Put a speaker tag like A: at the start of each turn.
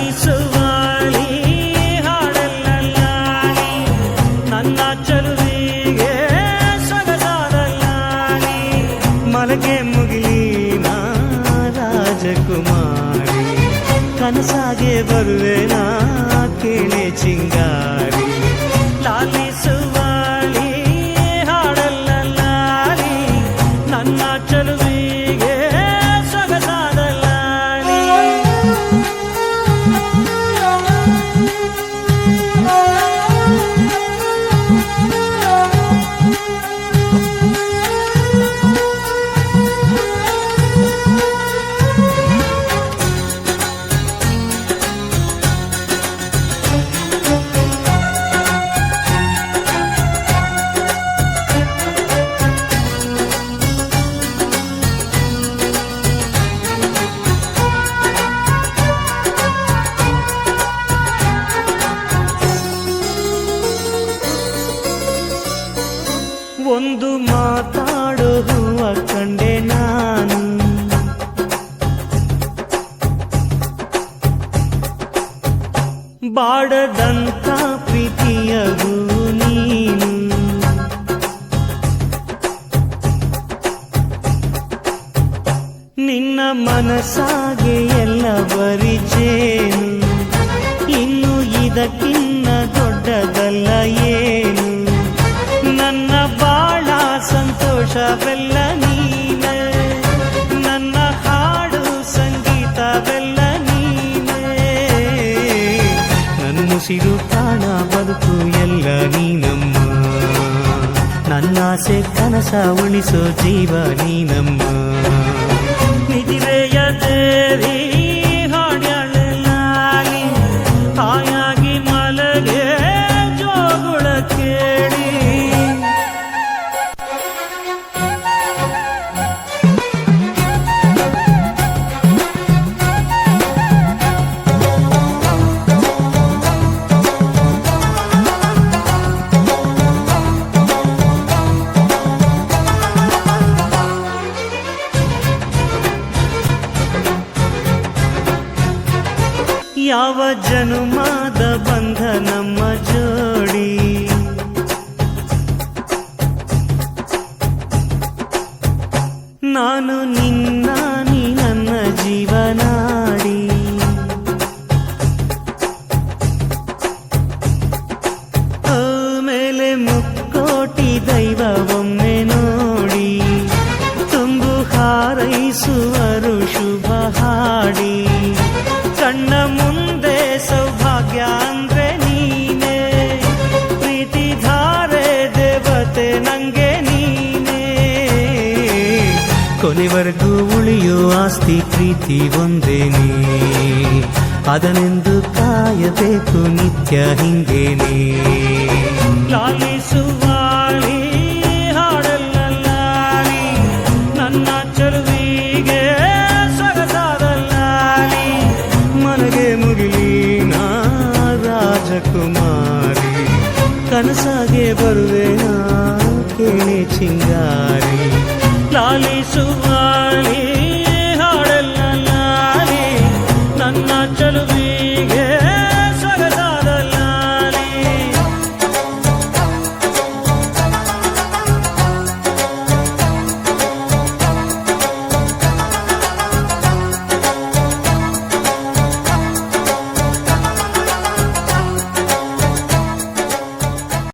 A: ಲಾಲಿಸುವಾಳಿ ಹಾಡೆಲ್ಲ ಲಾಲಿ, ನನ್ನ ಚಲುವಿಗೆ ಸೊಗಸಾದ ಲಾಲಿ. ಮಲಗೆ ಮುಗಿಲಿನ ರಾಜಕುಮಾರಿ, ಕನಸಾಗೆ ಬರುವೆನಾ ಕೇಳೆ ಚಿಂಗಾರಿ. ಲಾಲಿಸುವಾಳಿ ಹಾಡೆಲ್ಲ ಲಾಲಿ, ನನ್ನ ಚಲುವಿಗೆ ಸೊಗಸಾದ ಲಾಲಿ. ಒಂದು ಮಾತಾಡೋ ಹೂವ ಕಂಡೆ ನಾನು, ಬಾಡದಂತ ಪ್ರೀತಿಯ ಹೂ ನೀನು. ನಿನ್ನ ಮನಸ್ಸಾಗೆ ಎಲ್ಲ ಬರಿಜೇನು, ಇನ್ನು ಇದಕ್ಕಿನ್ನ ದೊಡ್ಡದಲ್ಲ ಏನು. ನನ್ನ ಬಾಳ ಸಂತೋಷವೆಲ್ಲ ನೀನೆ, ನನ್ನ ಹಾಡು ಸಂಗೀತವೆಲ್ಲ ನೀನೆ. ನನ್ನುಸಿರು ಪ್ರಾಣ ಬದುಕು ಎಲ್ಲ ನೀನಮ್ಮ, ನನ್ನಾಸೆ ಕನಸ ಉಳಿಸೋ ಜೀವ ನೀನಮ್ಮ. ನಿಧಿವೆಯ ದೇವಿ ಹಾಡ್ಯಾಳೆ ಲಾಲಿ, ಹಾಯಾಗಿ ಮಲಗೆ ಜೋಗುಳ ಕೇಳಿ. ಯಾವ ಜನುಮಾದ ಬಂಧ ನಮ್ಮ ಜೋಡಿ, ನಾನು ನಿನ್ನ ನೀ ನನ್ನ ಜೀವನಾಡಿ. ಮೇಲೆ ಮುಕ್ಕೋಟಿ ದೈವ ಒಮ್ಮೆ ನೋಡಿ, ತುಂಬು ಹಾರೈಸುವರು ಶುಭ ಹಾಡಿ. ಕಣ್ಣ ಮುಂದೆ ಸೌಭಾಗ್ಯ ಅಂದ್ರೆ ನೀನೆ, ಪ್ರೀತಿ ಧಾರೆ ದೇವತೆ ನಂಗೆ ನೀನೆ. ಕೊನೆವರೆಗೂ ಉಳಿಯೋ ಆಸ್ತಿ ಪ್ರೀತಿ ಒಂದೇನೆ, ಅದನೆಂದು ಕಾಯಬೇಕು ನಿತ್ಯ ಹಿಂಗೇನೆ. ಲಾಲಿಸುವಾಳಿ ಹಾಡೆಲ್ಲ ಲಾಲಿ, ನನ್ನ ಚಲುವಿಗೆ ಸೊಗಸಾದ ಲಾಲಿ. ಮನಗೆ ಮುಗಿಲಿನ ರಾಜಕುಮಾರಿ, ಕನಸಾಗೆ ಬರುವೆನಾ ಕೇಳೆ ಚಿಂಗಾರಿ. ಲಾಲಿ